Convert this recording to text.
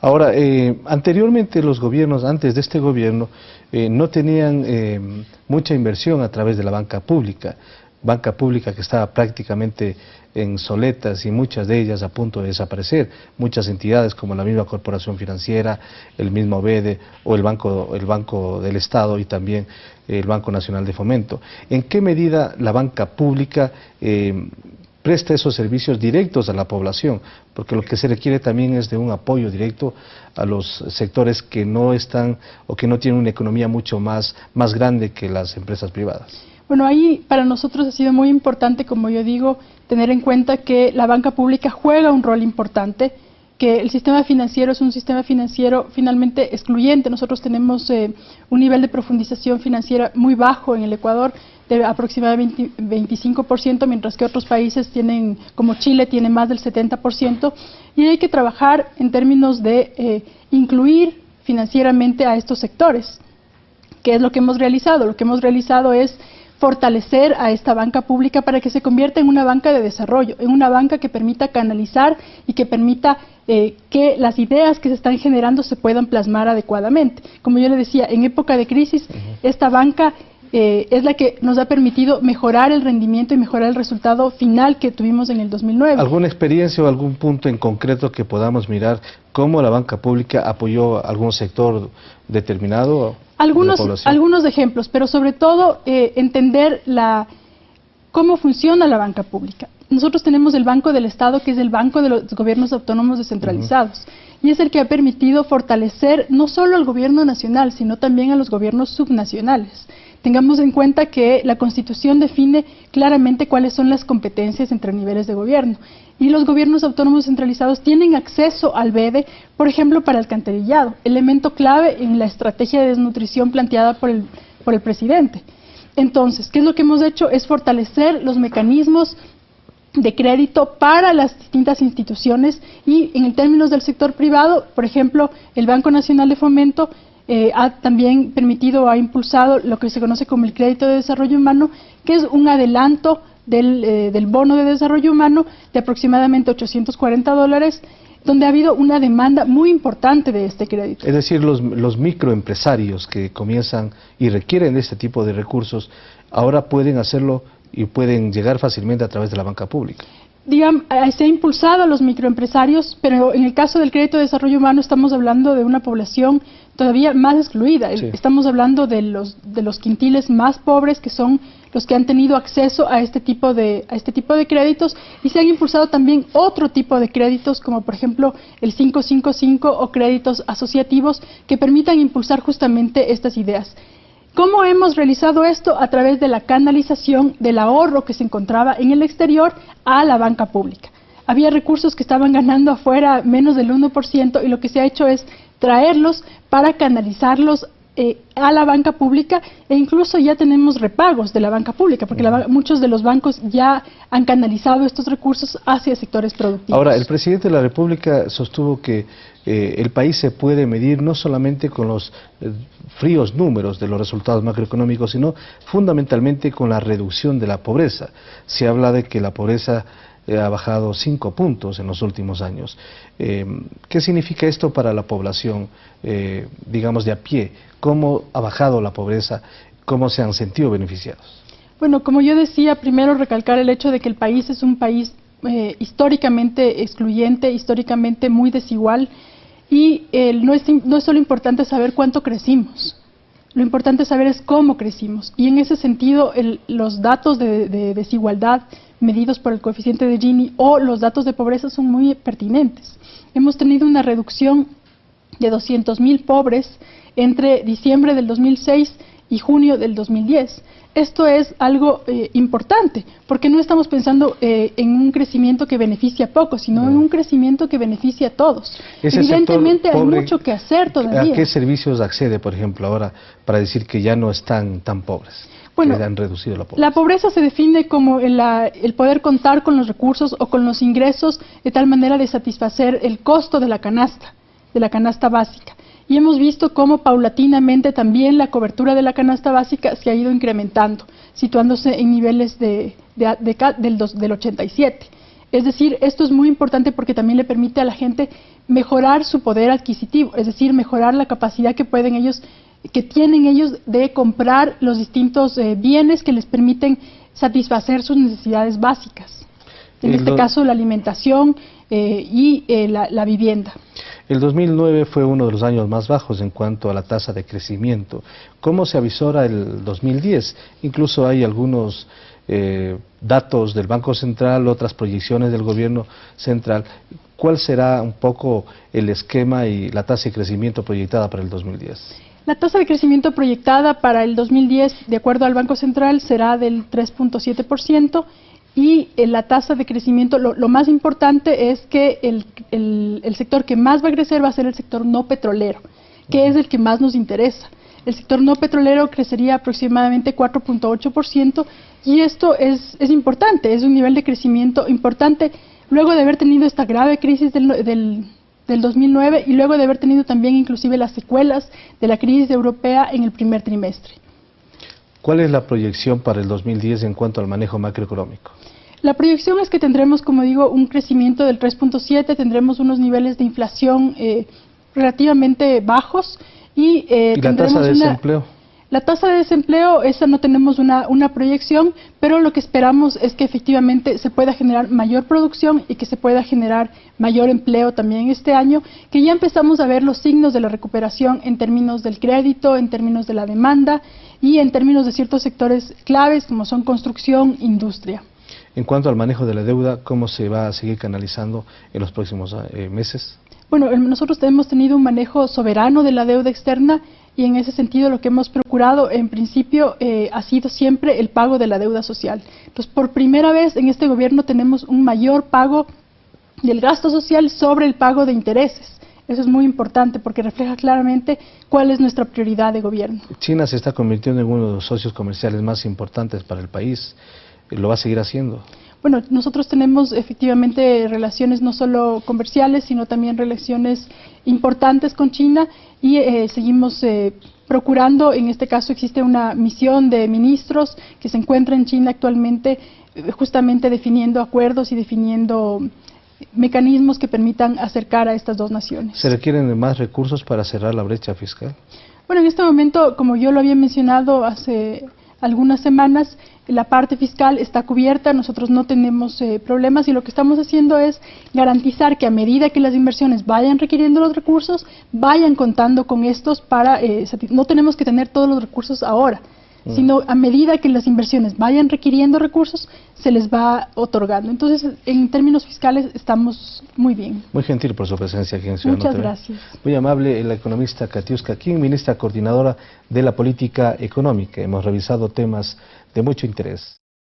Ahora, anteriormente los gobiernos, antes de este gobierno, no tenían mucha inversión a través de la banca pública que estaba prácticamente en soletas y muchas de ellas a punto de desaparecer. Muchas entidades como la misma Corporación Financiera, el mismo BEDE o el Banco del Estado y también el Banco Nacional de Fomento. ¿En qué medida la banca pública presta esos servicios directos a la población? Porque lo que se requiere también es de un apoyo directo a los sectores que no están o que no tienen una economía mucho más grande que las empresas privadas. Bueno, ahí para nosotros ha sido muy importante, como yo digo, tener en cuenta que la banca pública juega un rol importante, que el sistema financiero es un sistema financiero finalmente excluyente. Nosotros tenemos un nivel de profundización financiera muy bajo en el Ecuador, de aproximadamente 25%, mientras que otros países tienen, como Chile, tiene más del 70%, y hay que trabajar en términos de incluir financieramente a estos sectores. ¿Qué es lo que hemos realizado? Lo que hemos realizado es fortalecer a esta banca pública para que se convierta en una banca de desarrollo, en una banca que permita canalizar y que permita que las ideas que se están generando se puedan plasmar adecuadamente. Como yo le decía, en época de crisis, esta banca es la que nos ha permitido mejorar el rendimiento y mejorar el resultado final que tuvimos en el 2009. ¿Alguna experiencia o algún punto en concreto que podamos mirar cómo la banca pública apoyó a algún sector determinado? Algunos ejemplos, pero sobre todo entender cómo funciona la banca pública. Nosotros tenemos el Banco del Estado, que es el banco de los gobiernos autónomos descentralizados, y es el que ha permitido fortalecer no solo al gobierno nacional, sino también a los gobiernos subnacionales. Tengamos en cuenta que la Constitución define claramente cuáles son las competencias entre niveles de gobierno, y los gobiernos autónomos descentralizados tienen acceso al BEDE, por ejemplo, para el alcantarillado, elemento clave en la estrategia de desnutrición planteada por el presidente. Entonces, ¿qué es lo que hemos hecho? Es fortalecer los mecanismos de crédito para las distintas instituciones, y en términos del sector privado, por ejemplo, el Banco Nacional de Fomento ha también ha impulsado lo que se conoce como el crédito de desarrollo humano, que es un adelanto del bono de desarrollo humano de aproximadamente $840, donde ha habido una demanda muy importante de este crédito. Es decir, los microempresarios que comienzan y requieren este tipo de recursos, ahora pueden hacerlo y pueden llegar fácilmente a través de la banca pública. Se ha impulsado a los microempresarios, pero en el caso del crédito de desarrollo humano estamos hablando de una población todavía más excluida. Sí. Estamos hablando de los quintiles más pobres, que son los que han tenido acceso a este tipo de créditos, y se han impulsado también otro tipo de créditos, como por ejemplo el 555 o créditos asociativos, que permitan impulsar justamente estas ideas. ¿Cómo hemos realizado esto? A través de la canalización del ahorro que se encontraba en el exterior a la banca pública. Había recursos que estaban ganando afuera menos del 1%, y lo que se ha hecho es traerlos para canalizarlos a la banca pública, e incluso ya tenemos repagos de la banca pública, porque muchos de los bancos ya han canalizado estos recursos hacia sectores productivos. Ahora, el presidente de la República sostuvo que el país se puede medir no solamente con los fríos números de los resultados macroeconómicos, sino fundamentalmente con la reducción de la pobreza. Se habla de que la pobreza ha bajado 5 puntos en los últimos años. ¿Qué significa esto para la población, digamos, de a pie? ¿Cómo ha bajado la pobreza? ¿Cómo se han sentido beneficiados? Bueno, como yo decía, primero recalcar el hecho de que el país es un país históricamente excluyente, históricamente muy desigual, y no es solo importante saber cuánto crecimos, lo importante saber es cómo crecimos, y en ese sentido los datos de desigualdad medidos por el coeficiente de Gini o los datos de pobreza son muy pertinentes. Hemos tenido una reducción de 200,000 pobres entre diciembre del 2006 y junio del 2010. Esto es algo importante, porque no estamos pensando en un crecimiento que beneficie a pocos, sino en un crecimiento que beneficie a todos. Evidentemente hay mucho que hacer todavía. ¿A qué servicios accede, por ejemplo, ahora para decir que ya no están tan pobres? Bueno, han reducido la pobreza. La pobreza se define como el poder contar con los recursos o con los ingresos de tal manera de satisfacer el costo de la canasta básica. Y hemos visto cómo paulatinamente también la cobertura de la canasta básica se ha ido incrementando, situándose en niveles del 87. Es decir, esto es muy importante porque también le permite a la gente mejorar su poder adquisitivo, es decir, mejorar la capacidad que tienen ellos de comprar los distintos bienes que les permiten satisfacer sus necesidades básicas. En este caso, la alimentación y la vivienda. El 2009 fue uno de los años más bajos en cuanto a la tasa de crecimiento. ¿Cómo se avisora el 2010? Incluso hay algunos datos del Banco Central, otras proyecciones del Gobierno Central. ¿Cuál será un poco el esquema y la tasa de crecimiento proyectada para el 2010? La tasa de crecimiento proyectada para el 2010, de acuerdo al Banco Central, será del 3.7%. Y la tasa de crecimiento, lo más importante es que el sector que más va a crecer va a ser el sector no petrolero, que es el que más nos interesa. El sector no petrolero crecería aproximadamente 4.8%, y esto es importante, es un nivel de crecimiento importante luego de haber tenido esta grave crisis del 2009 y luego de haber tenido también inclusive las secuelas de la crisis europea en el primer trimestre. ¿Cuál es la proyección para el 2010 en cuanto al manejo macroeconómico? La proyección es que tendremos, como digo, un crecimiento del 3.7, tendremos unos niveles de inflación relativamente bajos y la tasa de desempleo. La tasa de desempleo, esa no tenemos una proyección, pero lo que esperamos es que efectivamente se pueda generar mayor producción y que se pueda generar mayor empleo también este año, que ya empezamos a ver los signos de la recuperación en términos del crédito, en términos de la demanda y en términos de ciertos sectores claves como son construcción, industria. En cuanto al manejo de la deuda, ¿cómo se va a seguir canalizando en los próximos meses? Bueno, nosotros hemos tenido un manejo soberano de la deuda externa y en ese sentido lo que hemos procurado en principio ha sido siempre el pago de la deuda social. Entonces, por primera vez en este gobierno tenemos un mayor pago del gasto social sobre el pago de intereses. Eso es muy importante porque refleja claramente cuál es nuestra prioridad de gobierno. China se está convirtiendo en uno de los socios comerciales más importantes para el país. ¿Lo va a seguir haciendo? Bueno, nosotros tenemos efectivamente relaciones no solo comerciales, sino también relaciones importantes con China y seguimos procurando. En este caso existe una misión de ministros que se encuentra en China actualmente justamente definiendo acuerdos y definiendo mecanismos que permitan acercar a estas dos naciones. ¿Se requieren más recursos para cerrar la brecha fiscal? Bueno, en este momento, como yo lo había mencionado hace algunas semanas, la parte fiscal está cubierta, nosotros no tenemos problemas y lo que estamos haciendo es garantizar que a medida que las inversiones vayan requiriendo los recursos, vayan contando con estos para, no tenemos que tener todos los recursos ahora, sino a medida que las inversiones vayan requiriendo recursos, se les va otorgando. Entonces, en términos fiscales estamos muy bien. Muy gentil por su presencia aquí en Ciudadano Muchas TV. gracias. Muy amable la economista Katiuska King, ministra coordinadora de la política económica. Hemos revisado temas de mucho interés.